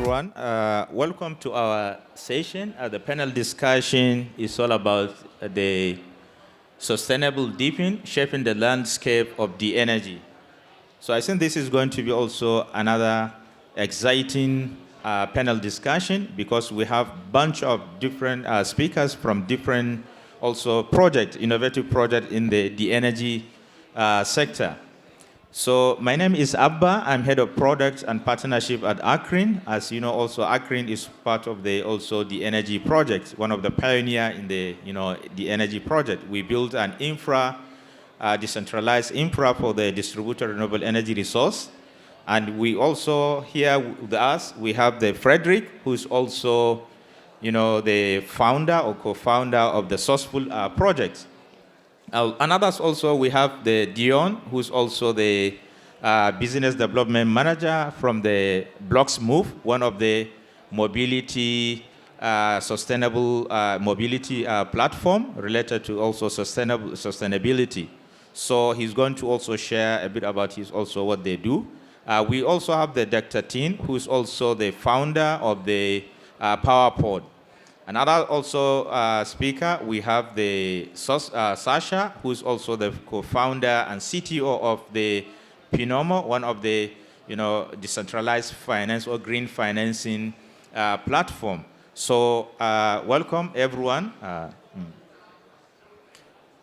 everyone. Welcome to our session. The panel discussion is all about the sustainable DePIN, shaping the landscape of DeEnergy. So I think this is going to be also another exciting panel discussion because we have a bunch of different speakers from different also innovative projects in the DeEnergy sector. So my name is Abba. I'm head of products and partnership at Akrin. As you know, also Akrin is part of the DeEnergy project, one of the pioneer in the DeEnergy project. We built an decentralized infra for the distributed renewable energy resource. And we also here with us we have the Frederick, who's also the founder or co-founder of the Sourceful project. And others also, we have the Dion, who's also the business development manager from the Blocks Move, one of the mobility, sustainable mobility platform related to also sustainability. So he's going to also share a bit about what they do. We also have the Dr. Tin, who's also the founder of the PowerPod. Another also speaker, we have the Sasha, who's also the co-founder and CTO of the Pinomo, one of the decentralized finance or green financing platform. So welcome everyone.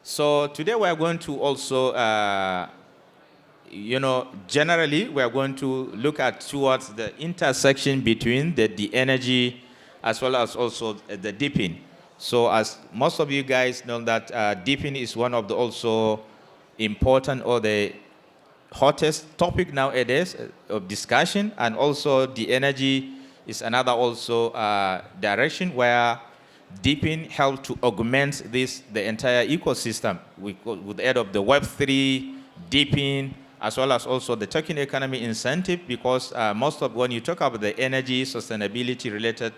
So today we are going to also, generally we are going to look at towards the intersection between the DeEnergy as well as also the DePIN. So as most of you guys know that DePIN is one of the also important or the hottest topic nowadays of discussion, and also DeEnergy is another also direction where DePIN helps to augment the entire ecosystem with the aid of the Web3, DePIN, as well as also the token economy incentive, because when you talk about the energy sustainability related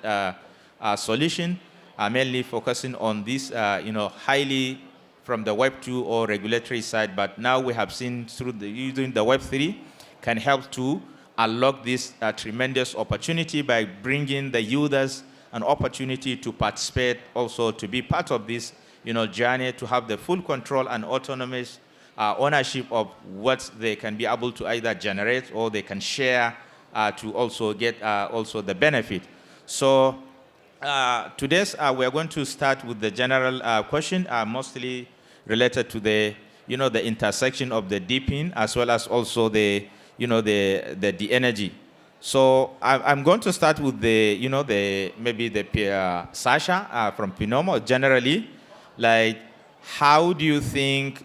solution, mainly focusing on this, highly from the Web 2 or regulatory side, but now we have seen through using the Web 3 can help to unlock this tremendous opportunity by bringing the users an opportunity to participate, also to be part of this, journey, to have the full control and autonomous ownership of what they can be able to either generate or they can share to also get also the benefit. So today we are going to start with the general question, mostly related to the the intersection of the DePIN as well as also the the energy. So I'm going to start with the Sasha from Pinomo. Generally, like, how do you think,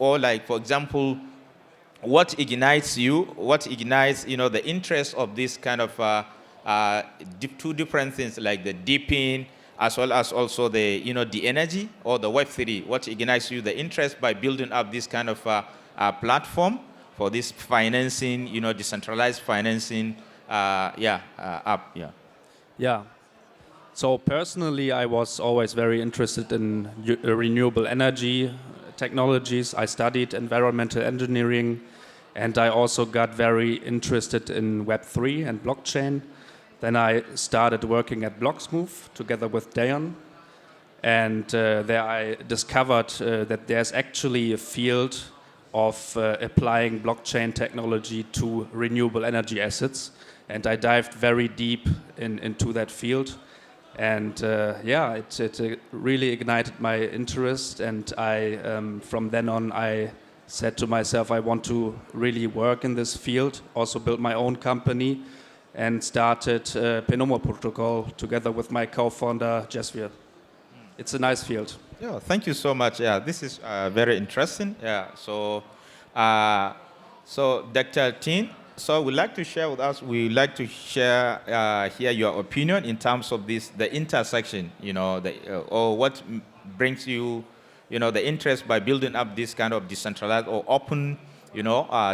or like, for example, what ignites the interest of this kind of two different things, like the DePIN as well as also the, DeEnergy or the Web3? What ignites you the interest by building up this kind of platform for this financing, decentralized financing app? Yeah. So personally, I was always very interested in renewable energy technologies. I studied environmental engineering, and I also got very interested in Web3 and blockchain. Then I started working at Blocksmove together with Dayon, and there I discovered that there's actually a field of applying blockchain technology to renewable energy assets, and I dived very deep into that field. And it really ignited my interest, and from then on I said to myself, I want to really work in this field, also build my own company, and started Pinomo Protocol together with my co-founder Jasvier. It's a nice field. Yeah, thank you so much. Yeah, this is very interesting. Yeah, so Dr. Tin, so we'd like to share with us, we'd like to share hear your opinion in terms of the intersection, or what brings you, the interest by building up this kind of decentralized or open,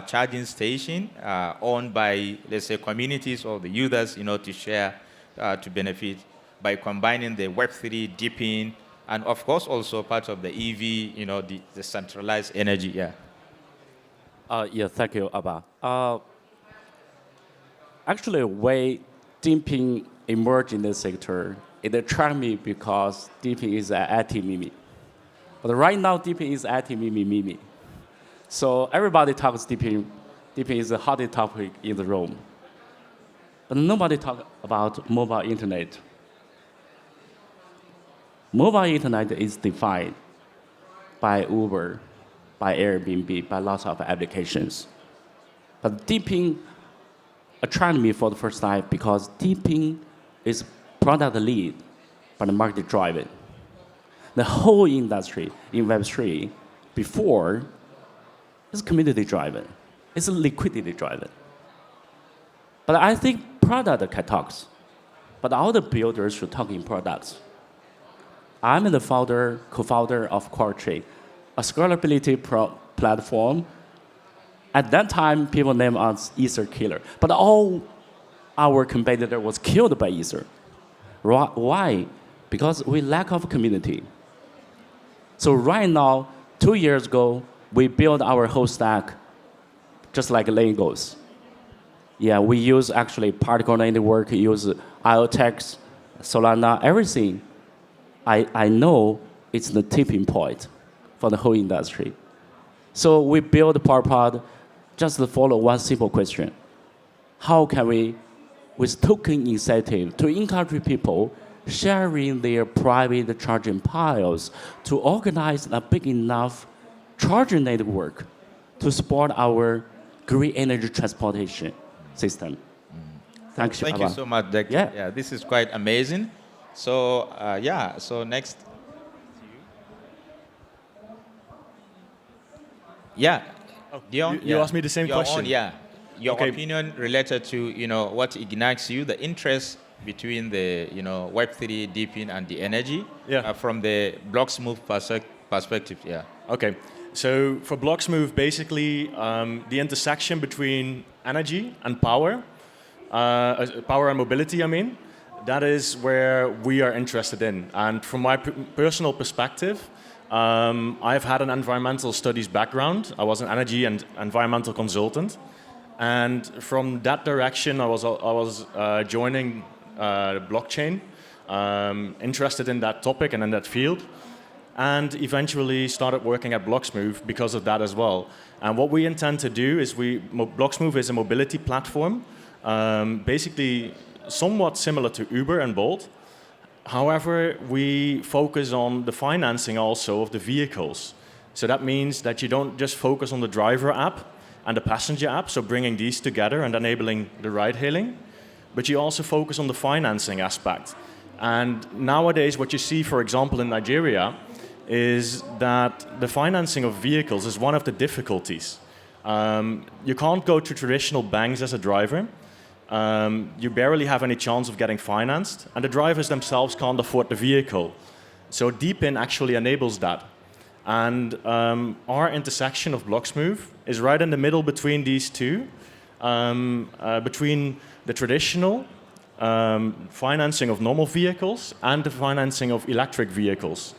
charging station owned by, let's say, communities or the users, to share, to benefit by combining the Web3, DePIN, and of course also part of the EV, the centralized energy. Yeah, thank you, Abba. Actually, when DePIN emerged in the sector, it attracted me because DePIN is an anti-meme. But right now, DePIN is anti-meme. So everybody talks DePIN. DePIN is the hottest topic in the room. But nobody talks about mobile internet. Mobile internet is defined by Uber, by Airbnb, by lots of applications. But DePIN attracted me for the first time because DePIN is product lead, but market driven. The whole industry in Web3 before is community driven. It's liquidity driven. But I think product can talk, but all the builders should talk in products. I'm the co-founder of Quartz, a scalability platform. At that time, people named us Ether killer, but all our competitor was killed by Ether. Why? Because we lack of community. So right now, 2 years ago, we built our whole stack just like Legos. Yeah, we use actually particle network, use IoTex, Solana, everything. I know it's the tipping point for the whole industry. So we build PowerPod just to follow one simple question. How can we, with token incentive, to encourage people sharing their private charging piles to organize a big enough charging network to support our green energy transportation system? Thank you so much, Dr. Yeah, this is quite amazing. So, so next. Yeah. Oh, Dion, you asked me the same question. Your opinion related to what ignites you, the interest between the Web3, DePIN, and DeEnergy from the Blocksmove perspective. Yeah. Okay. So for Blocksmove, basically the intersection between energy and power, power and mobility, I mean, that is where we are interested in. And from my personal perspective, I've had an environmental studies background. I was an energy and environmental consultant. And from that direction, I was joining blockchain, interested in that topic and in that field, and eventually started working at Blocksmove because of that as well. And what we intend to do is Blocksmove is a mobility platform, basically somewhat similar to Uber and Bolt. However, we focus on the financing also of the vehicles. So that means that you don't just focus on the driver app and the passenger app, so bringing these together and enabling the ride-hailing, but you also focus on the financing aspect. And nowadays, what you see, for example, in Nigeria, is that the financing of vehicles is one of the difficulties. You can't go to traditional banks as a driver. You barely have any chance of getting financed, and the drivers themselves can't afford the vehicle. So DePIN actually enables that. And our intersection of Blocksmove is right in the middle between these two, between the traditional financing of normal vehicles and the financing of electric vehicles.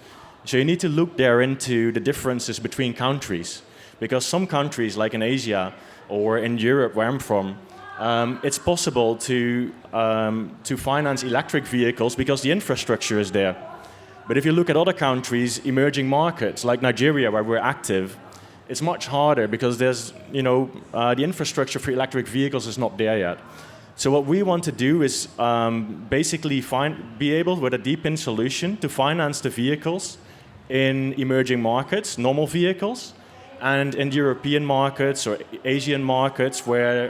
So you need to look there into the differences between countries, because some countries, like in Asia or in Europe, where I'm from, it's possible to finance electric vehicles because the infrastructure is there. But if you look at other countries, emerging markets like Nigeria, where we're active, it's much harder because there's, the infrastructure for electric vehicles is not there yet. So what we want to do is basically be able, with a DePIN solution, to finance the vehicles in emerging markets, normal vehicles, and in European markets or Asian markets where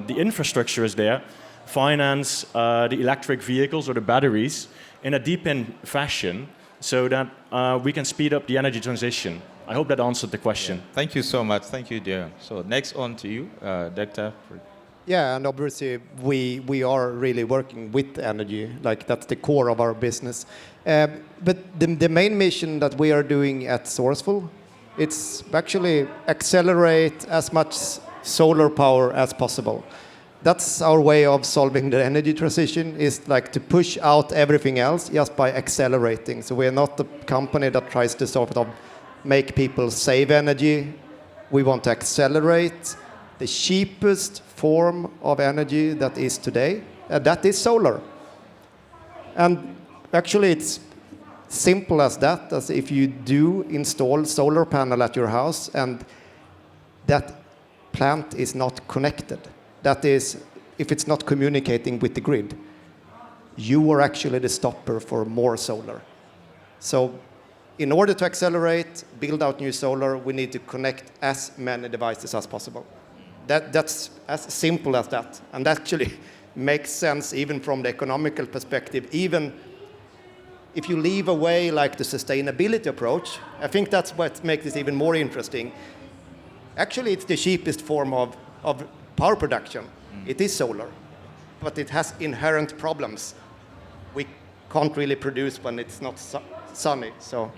the infrastructure is there, finance the electric vehicles or the batteries in a DePIN fashion so that we can speed up the energy transition. I hope that answered the question. Yeah. Thank you so much. Thank you, dear. So next on to you, Dr. Yeah, and obviously we are really working with energy, like that's the core of our business. But the main mission that we are doing at Sourceful, it's actually accelerate as much solar power as possible. That's our way of solving the energy transition, is like to push out everything else just by accelerating. So we're not the company that tries to sort of make people save energy. We want to accelerate the cheapest form of energy that is today, that is solar. And actually it's simple as that, as if you do install solar panel at your house and that plant is not connected, that is, if it's not communicating with the grid, you are actually the stopper for more solar. So in order to accelerate, build out new solar, we need to connect as many devices as possible. That's as simple as that. And actually makes sense even from the economical perspective, even if you leave away like the sustainability approach. I think that's what makes this even more interesting. Actually, it's the cheapest form of power production. It is solar, but it has inherent problems. We can't really produce when it's not sunny. So,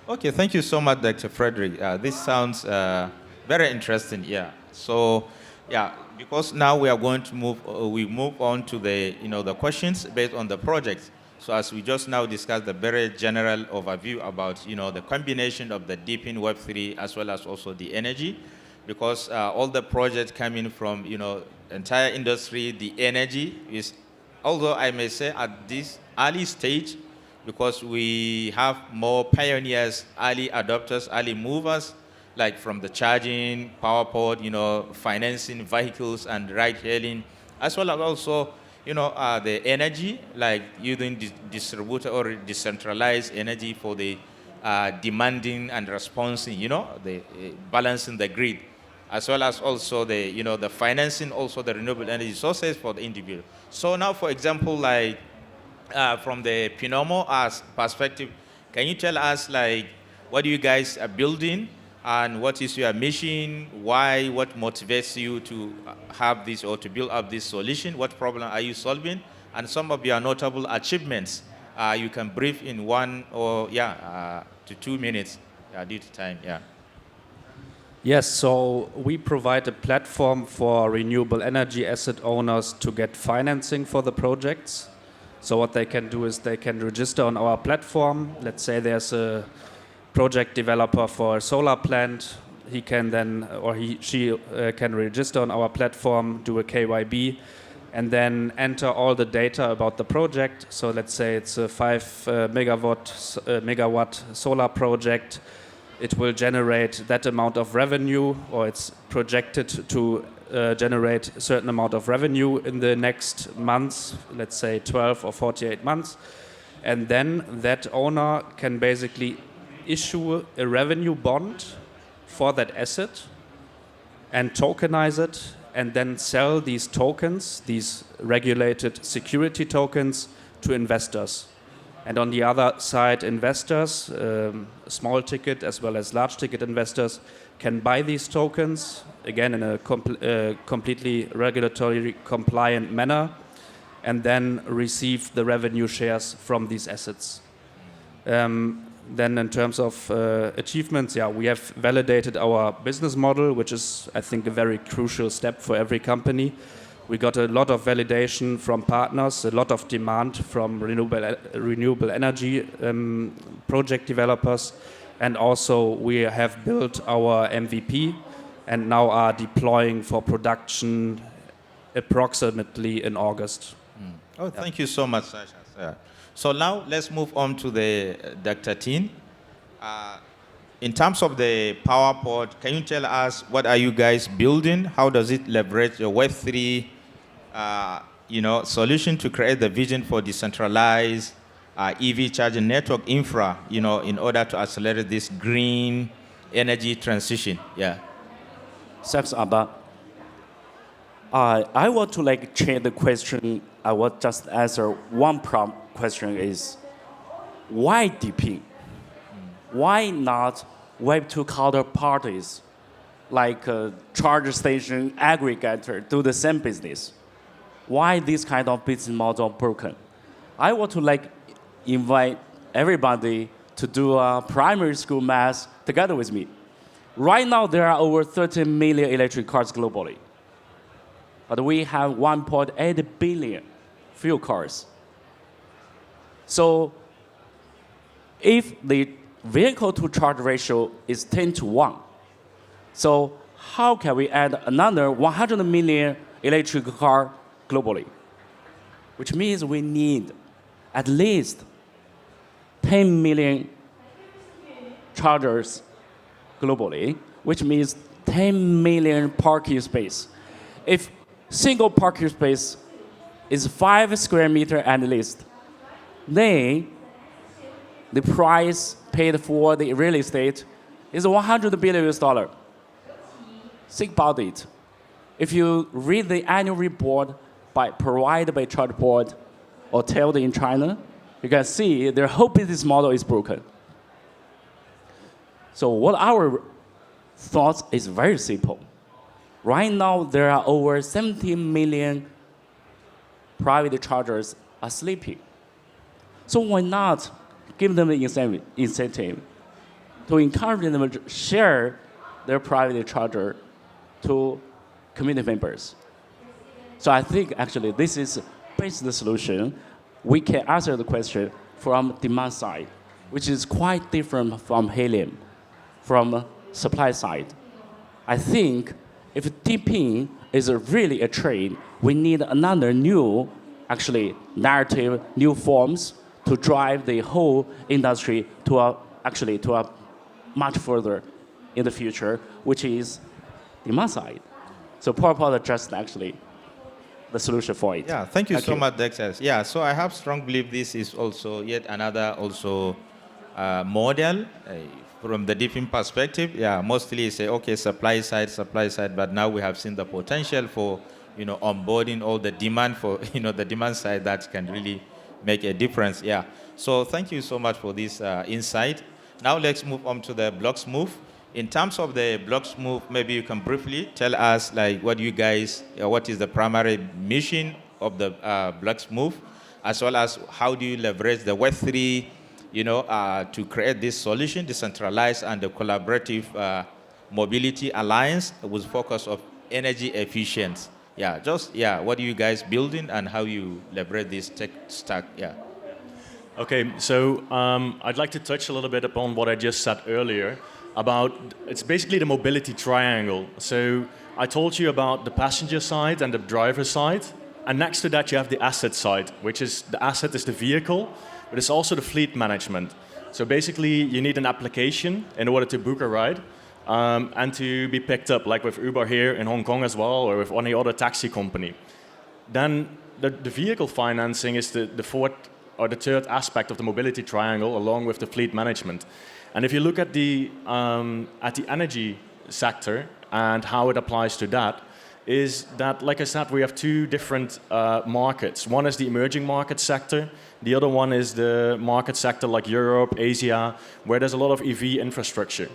Okay, thank you so much, Dr. Frederick. This sounds very interesting. Yeah. So, yeah, because now we are going to move on to the the questions based on the project. So as we just now discussed the very general overview about the combination of the DePIN Web3 as well as also the energy, because all the projects coming from entire industry, the energy is, although I may say at this early stage, because we have more pioneers, early adopters, early movers, like from the charging, power port, financing vehicles and ride hailing, as well as also the energy, like using distributed or decentralized energy for the demanding and responding, the balancing the grid, as well as also the the financing, also the renewable energy sources for the individual. So now, for example, like from the Pinomo as perspective, can you tell us like what you guys are building and what is your mission? Why? What motivates you to have this or to build up this solution? What problem are you solving? And some of your notable achievements. You can brief in 1 or to 2 minutes due to time. Yeah. Yes, so we provide a platform for renewable energy asset owners to get financing for the projects. So what they can do is they can register on our platform. Let's say there's a project developer for a solar plant. He can then, or she can register on our platform, do a KYB, and then enter all the data about the project. So let's say it's a 5 megawatt solar project. It will generate that amount of revenue, or it's projected to generate a certain amount of revenue in the next months, let's say 12 or 48 months. And then that owner can basically issue a revenue bond for that asset and tokenize it, and then sell these tokens, these regulated security tokens, to investors. And on the other side, investors, small ticket as well as large ticket investors, can buy these tokens, again in a completely regulatory compliant manner, and then receive the revenue shares from these assets. Then in terms of achievements, we have validated our business model, which is, I think, a very crucial step for every company. We got a lot of validation from partners, a lot of demand from renewable energy project developers, and also we have built our MVP and now are deploying for production approximately in August. Oh, thank you so much, Sasha. So now let's move on to the Dr. Tin. In terms of the power port, can you tell us what are you guys building? How does it leverage your Web3 solution to create the vision for decentralized EV charging network infra, in order to accelerate this green energy transition? Yeah. Thanks, Abba. I want to change the question. I will just answer one question is, why DePIN? Why not Web2 counterparties like a charge station aggregator do the same business? Why this kind of business model broken? I want to invite everybody to do a primary school math together with me. Right now, there are over 30 million electric cars globally. But we have 1.8 billion fuel cars. So if the vehicle to charge ratio is 10 to 1, so how can we add another 100 million electric car globally, which means we need at least 10 million chargers globally, which means 10 million parking space. If single parking space is 5 square meters at least, then the price paid for the real estate is $100 billion. Think about it. If you read the annual report provided by Charter Board or TELD in China, you can see their whole business model is broken. So what our thoughts is very simple. Right now, there are over 70 million private chargers are sleeping. So why not give them the incentive to encourage them to share their private charger to community members? So I think actually this is basically the solution. We can answer the question from demand side, which is quite different from helium, from supply side. I think if DePIN is really a trend, we need another new, actually, narrative, new forms to drive the whole industry to a much further in the future, which is demand side. So Power just actually the solution for it. Yeah, thank you so much, Dexter. Yeah, so I have strong belief this is also yet another model from the DePIN perspective. Yeah, mostly say, okay, supply side, but now we have seen the potential for, onboarding all the demand for, the demand side that can really make a difference. Yeah, so thank you so much for this insight. Now let's move on to the blocks move. In terms of the blocks move, maybe you can briefly tell us what is the primary mission of the blocks move, as well as how do you leverage the Web3, to create this solution, decentralized and the collaborative mobility alliance with focus of energy efficiency. What are you guys building and how you leverage this tech stack? Yeah. Okay, so I'd like to touch a little bit upon what I just said earlier about, it's basically the mobility triangle. So I told you about the passenger side and the driver side, and next to that you have the asset side, which is the asset is the vehicle, but it's also the fleet management. So basically you need an application in order to book a ride and to be picked up, like with Uber here in Hong Kong as well, or with any other taxi company. Then the vehicle financing is the fourth or the third aspect of the mobility triangle, along with the fleet management. And if you look at the energy sector and how it applies to that, is that, like I said, we have two different markets. One is the emerging market sector. The other one is the market sector like Europe, Asia, where there's a lot of EV infrastructure.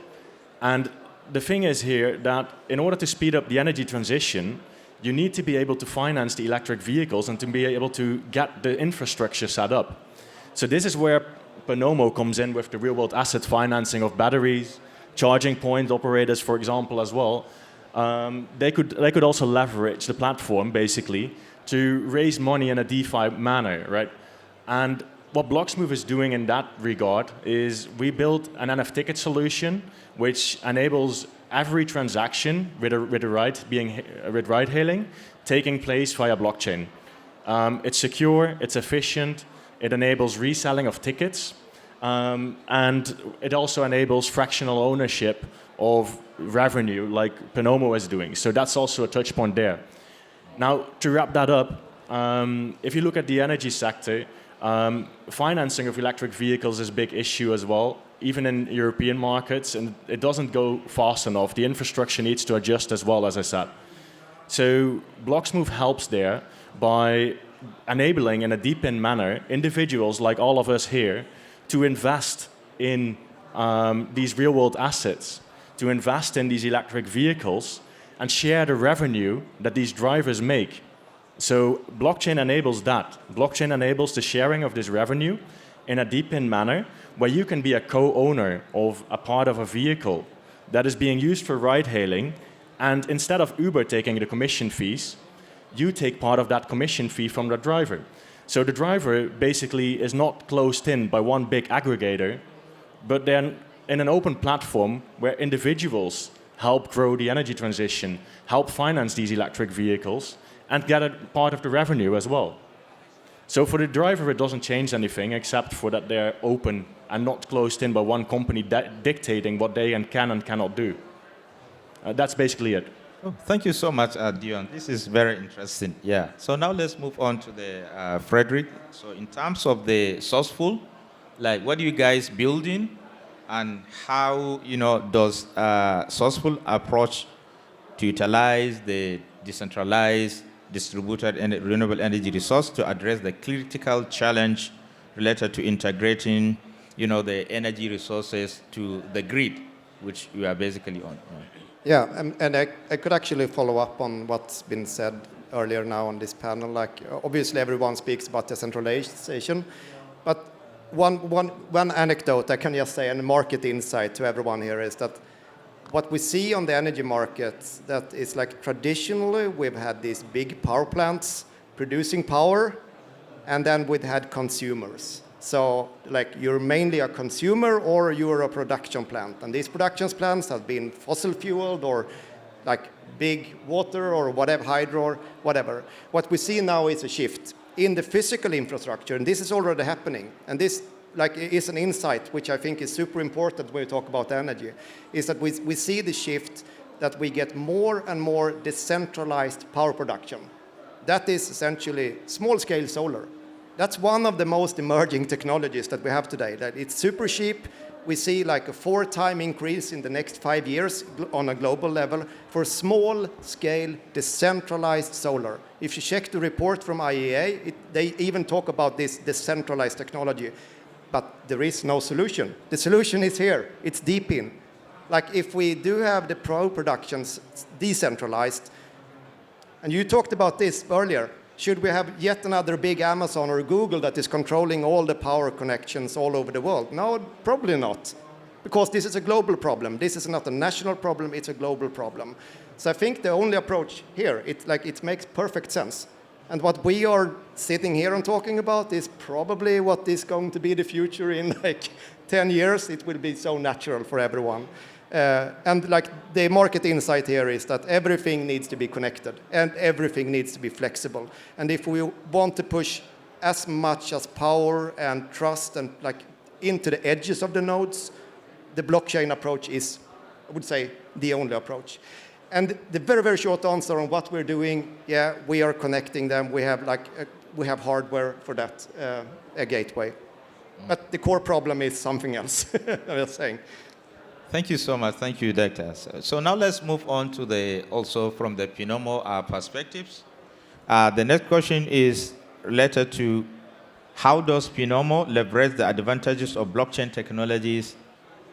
And the thing is here that in order to speed up the energy transition, you need to be able to finance the electric vehicles and to be able to get the infrastructure set up. So this is where Panomo comes in with the real-world asset financing of batteries, charging point operators, for example, as well. They could also leverage the platform, basically, to raise money in a DeFi manner, right? And what Blocksmove is doing in that regard is we built an NF ticket solution which enables every transaction with ride hailing taking place via blockchain. It's secure, it's efficient, it enables reselling of tickets, and it also enables fractional ownership of revenue like Panomo is doing. So that's also a touch point there. Now, to wrap that up, if you look at the energy sector, financing of electric vehicles is a big issue as well, even in European markets, and it doesn't go fast enough. The infrastructure needs to adjust as well, as I said. So Blocksmove helps there by enabling in a DePIN manner individuals like all of us here to invest in these real-world assets, to invest in these electric vehicles and share the revenue that these drivers make. So blockchain enables that. Blockchain enables the sharing of this revenue in a DePIN manner where you can be a co-owner of a part of a vehicle that is being used for ride-hailing, and instead of Uber taking the commission fees, you take part of that commission fee from the driver. So the driver basically is not closed in by one big aggregator, but then in an open platform where individuals help grow the energy transition, help finance these electric vehicles, and get a part of the revenue as well. So for the driver, it doesn't change anything except for that they're open and not closed in by one company dictating what they can and cannot do. That's basically it. Oh, thank you so much, Dion. This is very interesting. Yeah. So now let's move on to the Frederick. So in terms of the Sourceful, like what are you guys building, and how does Sourceful approach to utilize the decentralized, distributed, and renewable energy resource to address the critical challenge related to integrating, the energy resources to the grid, which we are basically on. Yeah, and I could actually follow up on what's been said earlier now on this panel. Like, obviously everyone speaks about decentralization, but one anecdote I can just say, and market insight to everyone here, is that what we see on the energy market, that is like traditionally we've had these big power plants producing power, and then we've had consumers. So like you're mainly a consumer or you're a production plant. And these production plants have been fossil fueled or like big water or whatever, hydro or whatever. What we see now is a shift in the physical infrastructure, and this is already happening. And this like is an insight which I think is super important when we talk about energy, is that we see the shift that we get more and more decentralized power production. That is essentially small-scale solar. That's one of the most emerging technologies that we have today. That it's super cheap. We see like a 4-time increase in the next 5 years on a global level for small-scale decentralized solar. If you check the report from IEA, they even talk about this decentralized technology. But there is no solution. The solution is here. It's DePIN. Like if we do have the power productions decentralized, and you talked about this earlier, should we have yet another big Amazon or Google that is controlling all the power connections all over the world? No, probably not, because this is a global problem. This is not a national problem, it's a global problem. So I think the only approach here, it makes perfect sense. And what we are sitting here and talking about is probably what is going to be the future in like 10 years. It will be so natural for everyone. And like the market insight here is that everything needs to be connected and everything needs to be flexible. And if we want to push as much as power and trust and like into the edges of the nodes, the blockchain approach is, I would say, the only approach. And the very, very short answer on what we're doing, yeah, we are connecting them. We have hardware for that, a gateway. But the core problem is something else, I was saying. Thank you so much. Thank you, Doctor. So now let's move on to also from the Pinomo perspectives. The next question is related to how does Pinomo leverage the advantages of blockchain technologies,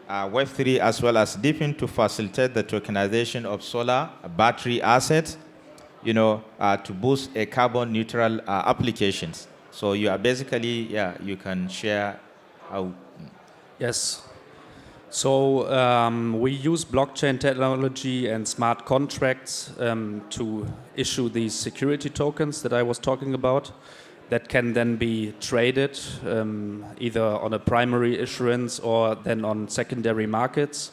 Web3, as well as DePIN to facilitate the tokenization of solar battery assets, to boost a carbon neutral applications. So you are basically, you can share how. Yes. So we use blockchain technology and smart contracts to issue these security tokens that I was talking about that can then be traded either on a primary issuance or then on secondary markets.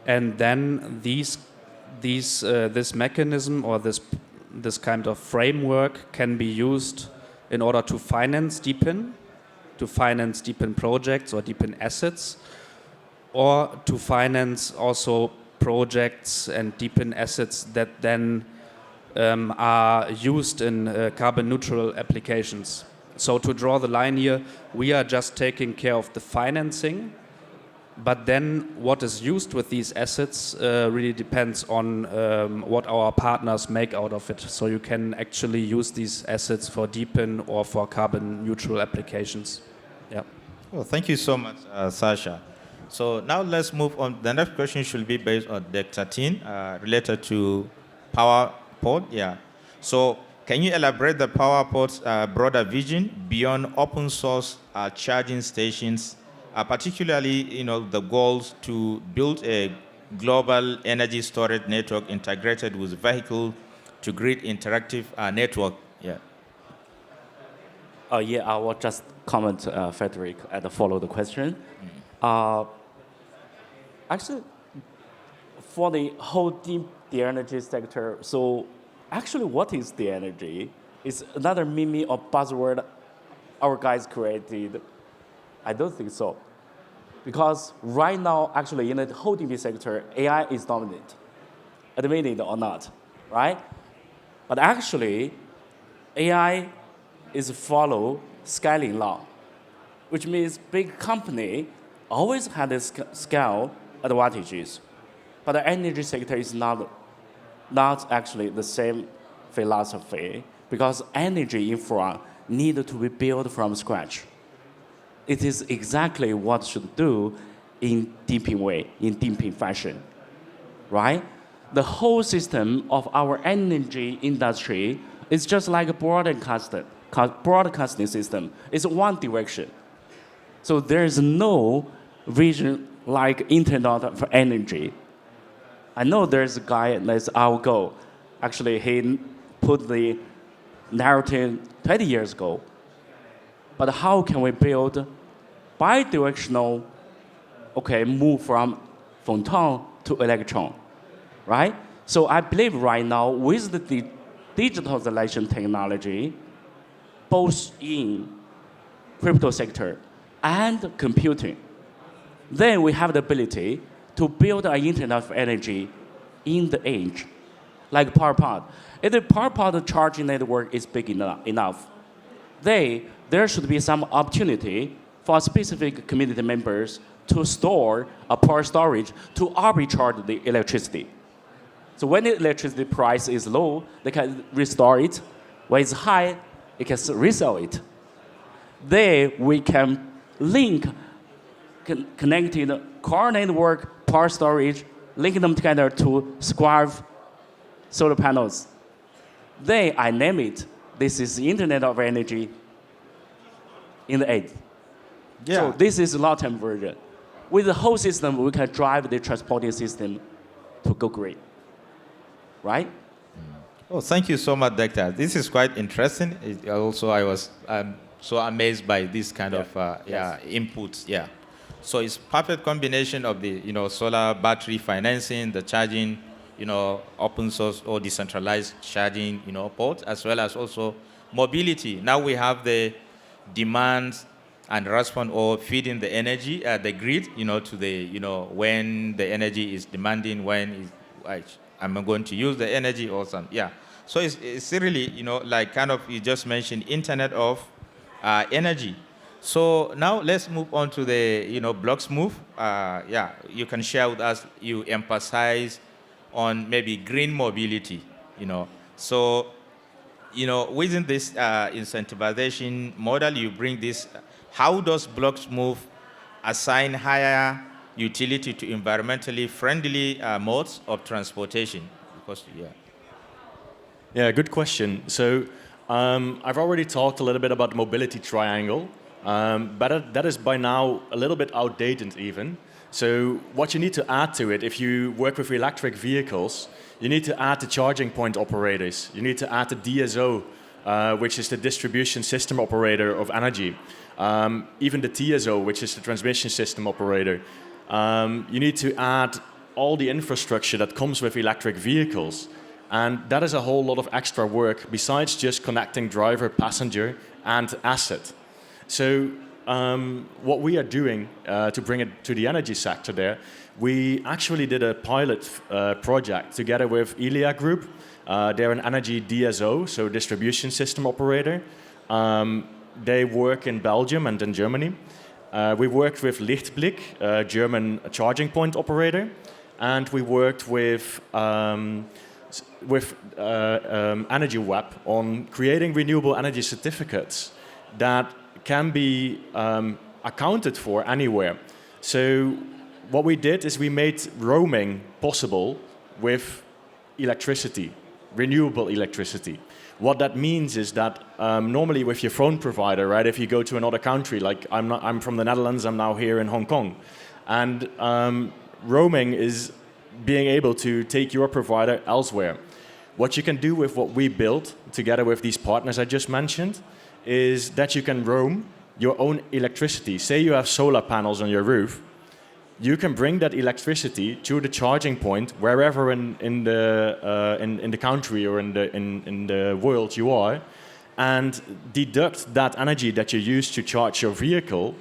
And then this mechanism or this kind of framework can be used in order to finance DePIN projects or DePIN assets, or to finance also projects and DePIN assets that then are used in carbon neutral applications. So to draw the line here, we are just taking care of the financing, but then what is used with these assets really depends on what our partners make out of it. So you can actually use these assets for DePIN or for carbon neutral applications. Yeah. Well, thank you so much, Sasha. So now let's move on. The next question should be based on Deck 13, related to PowerPod. Yeah. So can you elaborate the PowerPod's broader vision beyond open source charging stations, particularly the goals to build a global energy storage network integrated with vehicle to grid interactive network? Yeah. I will just comment, Frederick, and follow the question. Actually, for the whole DeEnergy sector, so Actually, what is the energy? It's another meme or buzzword our guys created. I don't think so. Because right now, actually, in the whole DP sector, AI is dominant, admit it or not, right? But actually, AI is follow scaling law, which means big company always had a scale advantages. But the energy sector is not actually the same philosophy because energy infra need to be built from scratch. It is exactly what should do in DePIN way, in DePIN fashion, right? The whole system of our energy industry is just like a broadcasting system. It's one direction. So there's no vision like Internet of Energy. I know there's a guy that's our goal. Actually, he put the narrative 20 years ago. But how can we build bidirectional, move from photon to electron, right? So I believe right now with the digitalization technology, both in crypto sector and computing, then we have the ability to build an Internet of Energy in the edge, like power pod. If the power pod charging network is big enough, there should be some opportunity for specific community members to store a power storage to arbitrage the electricity. So when the electricity price is low, they can restore it. When it's high, they can resell it. There we can link connected core network, power storage, link them together to square solar panels. Then I name it. This is the Internet of Energy in the edge. Yeah. So this is the long-term version. With the whole system, we can drive the transporting system to go green. Right? Oh, thank you so much, Doctor. This is quite interesting. I was so amazed by this kind of inputs. Yeah. So it's perfect combination of the solar battery financing, the charging, open source or decentralized charging, ports, as well as also mobility. Now we have the demand and respond or feeding the energy at the grid, to the when the energy is demanding, when I'm going to use the energy or something. Yeah. So it's really, like kind of you just mentioned, Internet of Energy. So now let's move on to the, blocks move. You can share with us, you emphasize on maybe green mobility, So, within this incentivization model, you bring this, how does blocks move assign higher utility to environmentally friendly modes of transportation? Because, Yeah, good question. So I've already talked a little bit about the mobility triangle, but that is by now a little bit outdated even. So what you need to add to it, if you work with electric vehicles, you need to add the charging point operators. You need to add the DSO, which is the distribution system operator of energy. Even the TSO, which is the transmission system operator. You need to add all the infrastructure that comes with electric vehicles. And that is a whole lot of extra work besides just connecting driver, passenger, and asset. So what we are doing to bring it to the energy sector there, we actually did a pilot project together with Elia Group. They're an energy DSO, so distribution system operator. They work in Belgium and in Germany. We worked with Lichtblick, a German charging point operator. And we worked with Energy Web on creating renewable energy certificates that can be accounted for anywhere. So what we did is we made roaming possible with electricity, renewable electricity. What that means is that normally with your phone provider, right, if you go to another country, like I'm from the Netherlands, I'm now here in Hong Kong, and roaming is being able to take your provider elsewhere. What you can do with what we built together with these partners I just mentioned is that you can roam your own electricity. Say you have solar panels on your roof, you can bring that electricity to the charging point wherever in the country or in the world you are, and deduct that energy that you use to charge your vehicle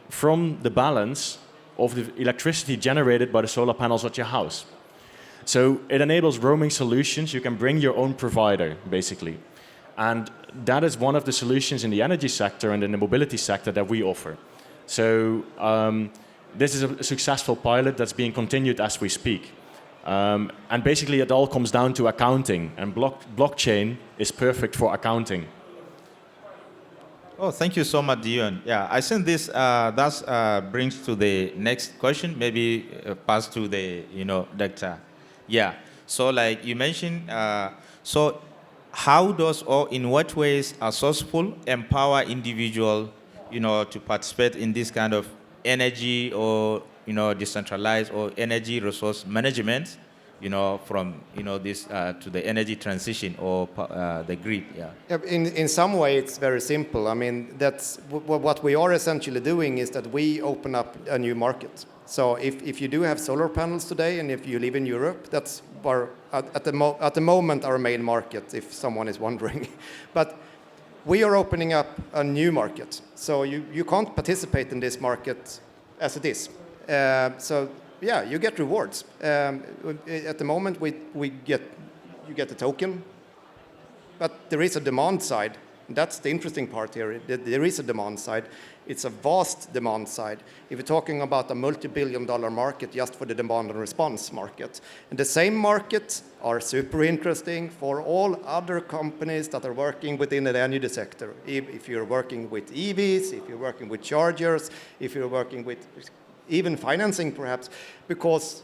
from the balance of the electricity generated by the solar panels at your house. So it enables roaming solutions. You can bring your own provider, basically. And that is one of the solutions in the energy sector and in the mobility sector that we offer. So this is a successful pilot that's being continued as we speak. And basically it all comes down to accounting, and blockchain is perfect for accounting. Oh, thank you so much, Dion. Yeah, I think this brings to the next question. Maybe pass to the Dr. Yeah. So, like you mentioned, so how does or in what ways are Sourceful empower individual, to participate in this kind of energy or decentralized or energy resource management, from this to the energy transition or the grid. Yeah. In some way, it's very simple. I mean, that's what we are essentially doing is that we open up a new market. So if you do have solar panels today, and if you live in Europe, that's at the moment our main market, if someone is wondering. But we are opening up a new market. So you can't participate in this market as it is. So yeah, you get rewards. At the moment, you get a token, but there is a demand side. That's the interesting part here. There is a demand side. It's a vast demand side. If you're talking about a multi-billion-dollar market just for the demand and response market, and the same markets are super interesting for all other companies that are working within the energy sector. If you're working with EVs, if you're working with chargers, if you're working with even financing perhaps, because,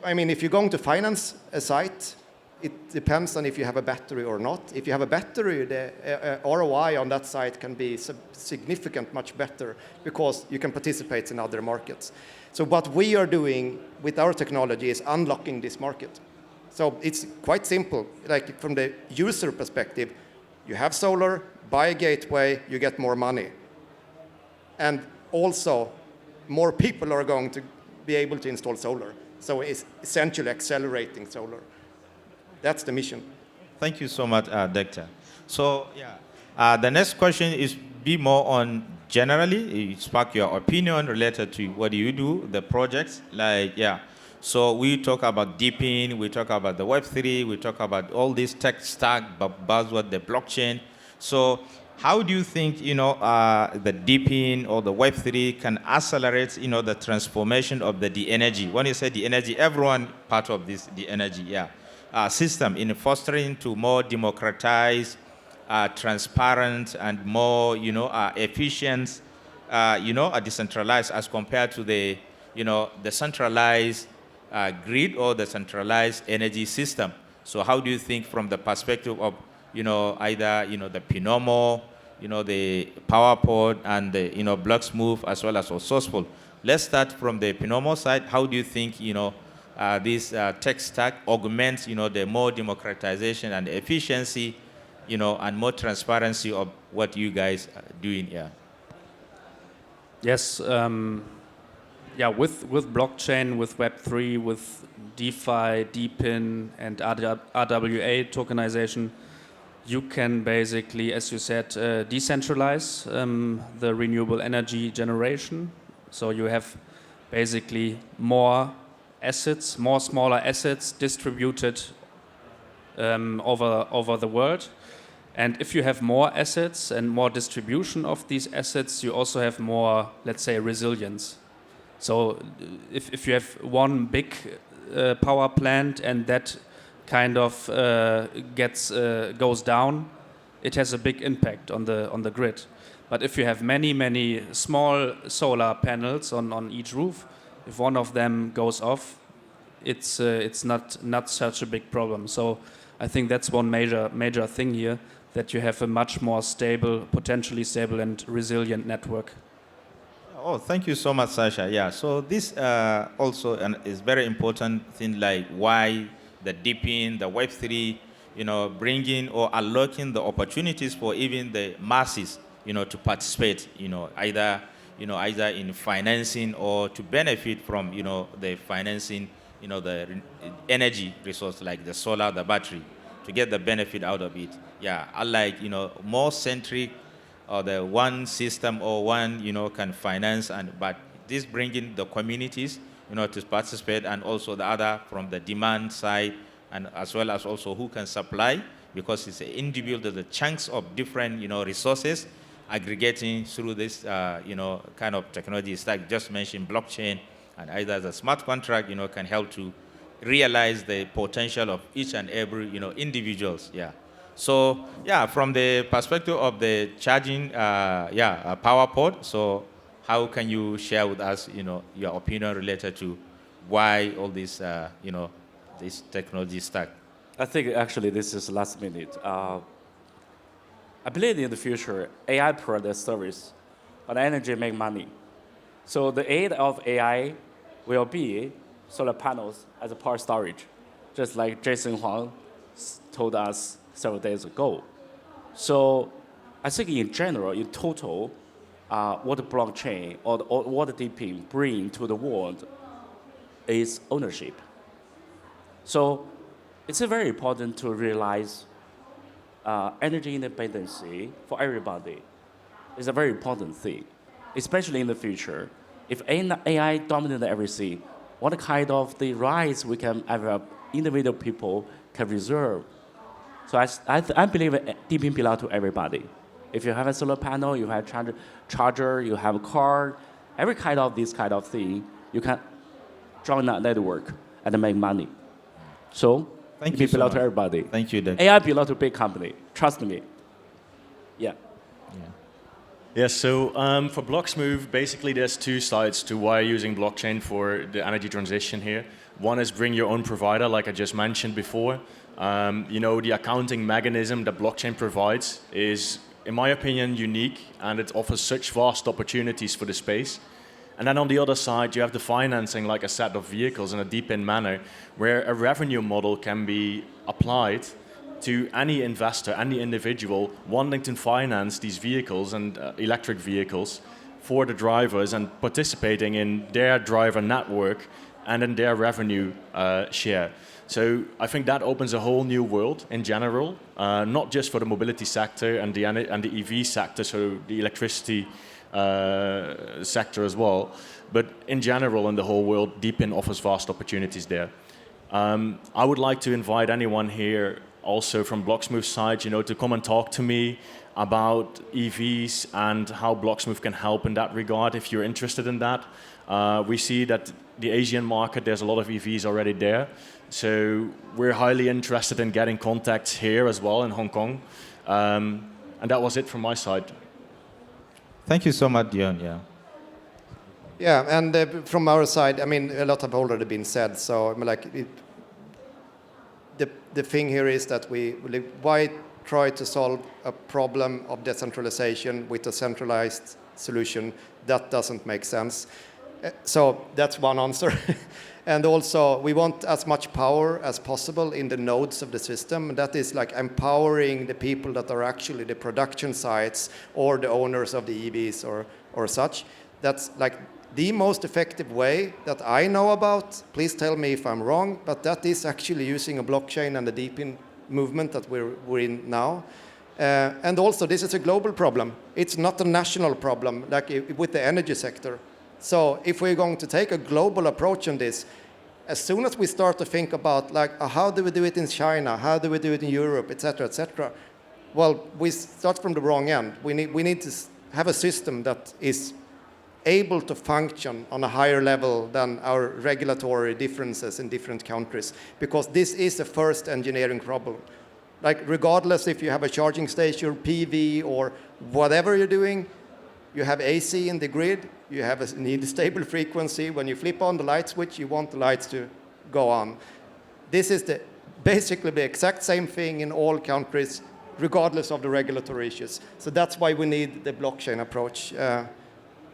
I mean, if you're going to finance a site, it depends on if you have a battery or not. If you have a battery, the ROI on that site can be significant, much better, because you can participate in other markets. So what we are doing with our technology is unlocking this market. So it's quite simple. Like from the user perspective, you have solar, buy a gateway, you get more money. And also, more people are going to be able to install solar. So it's essentially accelerating solar. That's the mission. Thank you so much, Doctor. So, the next question is be more on generally, you spark your opinion related to what you do, the projects, So we talk about DePIN, we talk about the Web3, we talk about all this tech stack, buzzword, the blockchain. So how do you think, the DePIN or the Web3 can accelerate, the transformation of the DeEnergy? When you say DeEnergy, everyone part of this DeEnergy, system in fostering to more democratized, transparent, and more, efficient, decentralized as compared to the, the centralized grid or the centralized energy system. So how do you think from the perspective of, either, the Pinomo, the PowerPod and the, Blocksmove as well as Sourceful? Let's start from the Pinomo side. How do you think, this tech stack augments, the more democratization and efficiency, and more transparency of what you guys are doing here? Yes, with blockchain, with Web3, with DeFi, DePIN, and RWA tokenization, you can basically, as you said, decentralize the renewable energy generation. So you have basically more assets, more smaller assets distributed over the world. And if you have more assets and more distribution of these assets, you also have more, let's say, resilience. So if you have one big power plant and that kind of goes down, it has a big impact on the grid. But if you have many small solar panels on each roof, if one of them goes off, it's not such a big problem. So I think that's one major thing here, that you have a much more stable, potentially stable and resilient network. Oh, thank you so much, Sasha. Yeah, so this also is very important thing, like why the DePIN, the Web3, bringing or unlocking the opportunities for even the masses, to participate, either, either in financing or to benefit from, the financing, the energy resource like the solar, the battery, to get the benefit out of it. Yeah, unlike, more centric or the one system or one, can finance, but this bringing the communities, to participate, and also the other from the demand side, and as well as also who can supply, because it's individual, the chunks of different, resources aggregating through this, kind of technology stack. Just mentioned blockchain, and either the smart contract, can help to realize the potential of each and every, individuals. Yeah. So yeah, from the perspective of the charging, power pod. So how can you share with us, your opinion related to why all this, this technology stack? I think actually this is last minute. I believe in the future, AI product service on energy make money. So the aid of AI will be solar panels as a power storage, just like Jason Huang told us several days ago. So I think in general, in total, what the blockchain or what the DePIN bring to the world is ownership. So it's very important to realize energy independence for everybody is a very important thing, especially in the future. If AI dominates everything, what kind of the rights we can have individual people can reserve? So I believe DePIN belongs to everybody. If you have a solar panel, you have a charger, you have a car, every kind of this kind of thing, you can join that network and make money. So Thank you DePIN belongs so to much. everybody. Thank you, Dave. AI belongs to big company. Trust me. Yeah. Yeah, so for Blocksmove, basically there's two sides to why using blockchain for the energy transition here. One is bring your own provider, like I just mentioned before. The accounting mechanism that blockchain provides is, in my opinion, unique, and it offers such vast opportunities for the space. And then on the other side, you have the financing, like a set of vehicles in a DePIN manner, where a revenue model can be applied to any investor, any individual wanting to finance these vehicles and electric vehicles for the drivers and participating in their driver network and in their revenue share. So I think that opens a whole new world in general, not just for the mobility sector and the EV sector, so the electricity sector as well, but in general in the whole world, DePIN offers vast opportunities there. I would like to invite anyone here also from Blocksmove's side, to come and talk to me about EVs and how Blocksmove can help in that regard if you're interested in that. We see that the Asian market, there's a lot of EVs already there. So we're highly interested in getting contacts here as well in Hong Kong. And that was it from my side. Thank you so much, Dion. Yeah. Yeah, and from our side, I mean, a lot have already been said. So, the thing here is that why try to solve a problem of decentralization with a centralized solution? That doesn't make sense. So that's one answer. And also, we want as much power as possible in the nodes of the system. That is like empowering the people that are actually the production sites or the owners of the EVs or such. That's like the most effective way that I know about. Please tell me if I'm wrong, but that is actually using a blockchain and the DePIN movement that we're in now. And also, this is a global problem. It's not a national problem like with the energy sector. So if we're going to take a global approach on this, as soon as we start to think about how do we do it in China, how do we do it in Europe, etc., well, we start from the wrong end. We need to have a system that is able to function on a higher level than our regulatory differences in different countries, because this is a first engineering problem. Like regardless if you have a charging station, PV, or whatever you're doing, you have AC in the grid, you need a stable frequency. When you flip on the light switch, you want the lights to go on. This is basically the exact same thing in all countries, regardless of the regulatory issues. So that's why we need the blockchain approach. I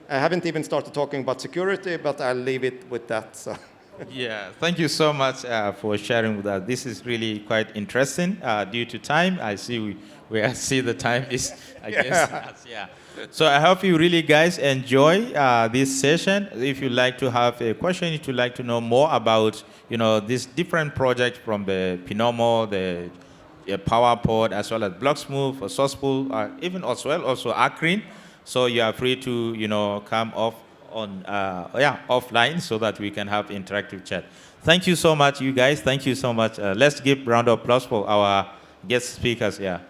haven't even started talking about security, but I'll leave it with that. So. Yeah, thank you so much for sharing with us. This is really quite interesting. Due to time, I see I see the time is against us. Yeah. So I hope you really guys enjoy this session. If you like to have a question, if you like to know more about this different project from the Pinomo, the PowerPod, as well as Blocksmove, or Sourcepool, even as well also Acrin. So you are free to come off on offline so that we can have interactive chat. Thank you so much, you guys. Thank you so much. Let's give round of applause for our guest speakers. Yeah.